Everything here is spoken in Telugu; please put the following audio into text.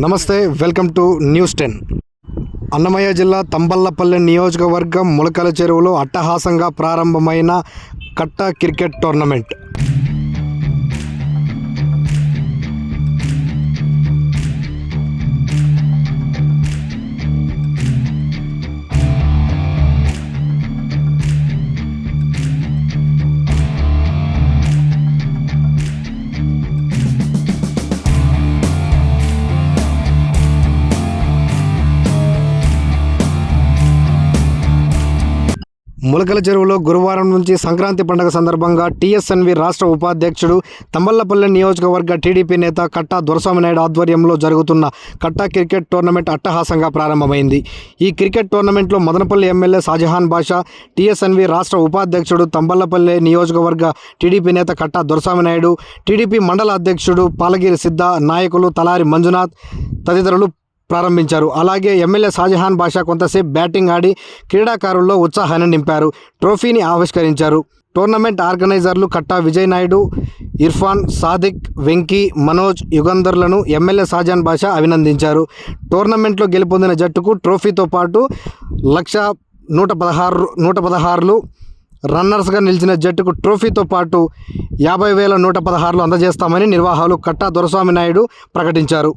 నమస్తే, వెల్కమ్ టు న్యూస్ 10. అన్నమయ్య జిల్లా తంబళ్లపల్లి నియోజకవర్గం ములకల చెరువులో అట్టహాసంగా ప్రారంభమైన కట్ట క్రికెట్ టోర్నమెంట్. ములకల చెరువులో గురువారం నుంచి సంక్రాంతి పండుగ సందర్భంగా టీఎస్ఎన్వి రాష్ట్ర ఉపాధ్యక్షుడు, తంబళ్లపల్లి నియోజకవర్గ టీడీపీ నేత కట్టా దొరస్వామి నాయుడు ఆధ్వర్యంలో జరుగుతున్న కట్టా క్రికెట్ టోర్నమెంట్ అట్టహాసంగా ప్రారంభమైంది. ఈ క్రికెట్ టోర్నమెంట్లో మదనపల్లి ఎమ్మెల్యే షాజహాన్ బాషా, టీఎస్ఎన్వి రాష్ట్ర ఉపాధ్యక్షుడు, తంబళ్లపల్లి నియోజకవర్గ టీడీపీ నేత కట్టా దొరస్వామి నాయుడు, టీడీపీ మండల అధ్యక్షుడు పాలగిరి సిద్ధ, నాయకులు తలారి మంజునాథ్ తదితరులు ప్రారంభించారు. అలాగే ఎమ్మెల్యే షాజహాన్ బాషా కొంతసేపు బ్యాటింగ్ ఆడి క్రీడాకారుల్లో ఉత్సాహాన్ని నింపారు. ట్రోఫీని ఆవిష్కరించారు. టోర్నమెంట్ ఆర్గనైజర్లు కట్టా విజయ్ నాయుడు, ఇర్ఫాన్, సాదిక్, వెంకీ, మనోజ్, యుగంధర్లను ఎమ్మెల్యే షాజహాన్ బాషా అభినందించారు. టోర్నమెంట్లో గెలుపొందిన జట్టుకు ట్రోఫీతో పాటు 1,116 రన్నర్స్గా నిలిచిన జట్టుకు ట్రోఫీతో పాటు 50,116 అందజేస్తామని నిర్వాహకులు కట్టా దొరస్వామి నాయుడు ప్రకటించారు.